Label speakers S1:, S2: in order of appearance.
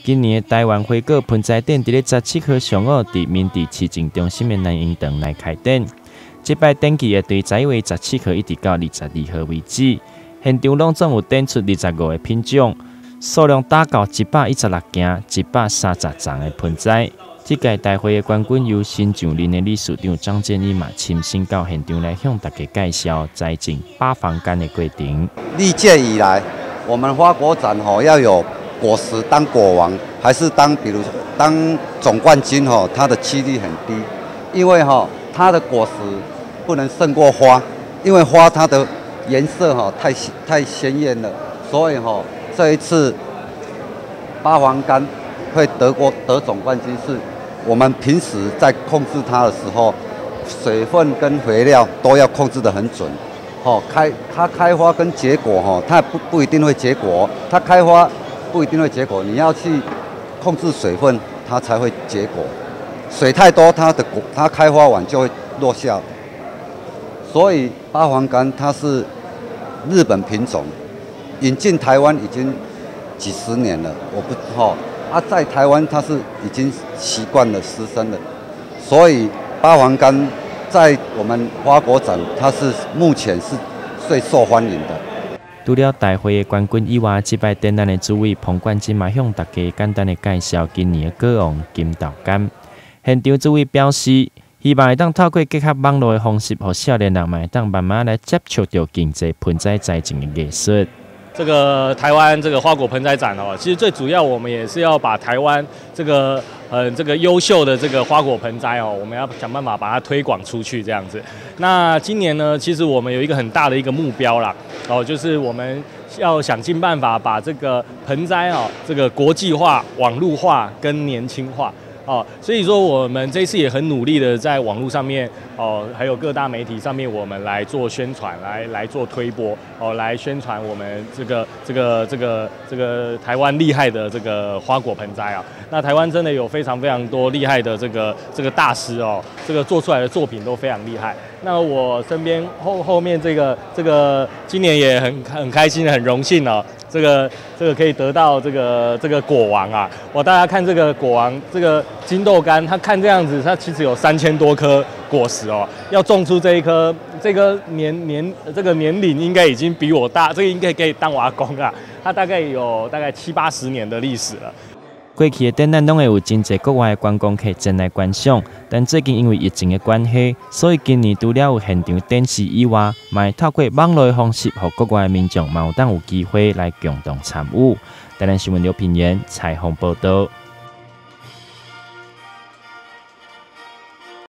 S1: 今年的台湾花果盆栽展伫咧17号上午伫民地市政中心的南营堂来开展。这摆展期会对十1月17号一直到22号为止，现场拢总有展出25个品种，数量达到116件、130丛的盆栽。这届大会的冠军由新上任的理事长张建义嘛亲身到现场来向大家介绍栽种8房间的过程。
S2: 历届以来，我们花果展要有果实当果王，还是当总冠军它的几率很低，因为它的果实不能胜过花，因为花它的颜色太鲜艳了，所以这一次8房间会得总冠军是。我们平时在控制它的时候，水分跟肥料都要控制得很准。它开花跟结果它不一定会结果，它开花不一定会结果，你要去控制水分，它才会结果。水太多，它开花晚就会落下。所以8房间它是日本品种，引进台湾已经几十年了，在台湾它是已经习惯了湿身了，所以8房间在我们花果展，它是目前是最受欢迎的。
S1: 除了大会的冠军以外，这摆展览的主委彭冠金嘛向大家简单的介绍今年的果王金豆柑。现场主委表示，希望会当透过结合网络的方式，让少年人嘛会当慢慢来接触到经济盆栽栽种的艺术。
S3: 这个台湾这个花果盆栽展其实最主要我们也是要把台湾这个优秀的这个花果盆栽我们要想办法把它推广出去这样子。那今年呢，其实我们有一个很大的一个目标啦，就是我们要想尽办法把这个盆栽这个国际化、网络化跟年轻化。所以说我们这次也很努力的在网络上面还有各大媒体上面，我们来做宣传，来做推播来宣传我们这个台湾厉害的这个花果盆栽那台湾真的有非常非常多厉害的这个大师这个做出来的作品都非常厉害。那我身边后面这个今年也很开心很荣幸这个可以得到这个果王大家看这个果王这个金豆柑，它看这样子，它其实有3000多颗果实要种出这个年龄应该已经比我大，这个应该可以当我阿公它大概有70-80年的历史了。
S1: 过去的展览拢会有真侪国外的观光客前来观赏，但最近因为疫情的关系，所以今年除了有现场展示以外，嘛会透过网络的方式，让国外的民众嘛有机会来共同参与。台南新闻刘品言采访报道。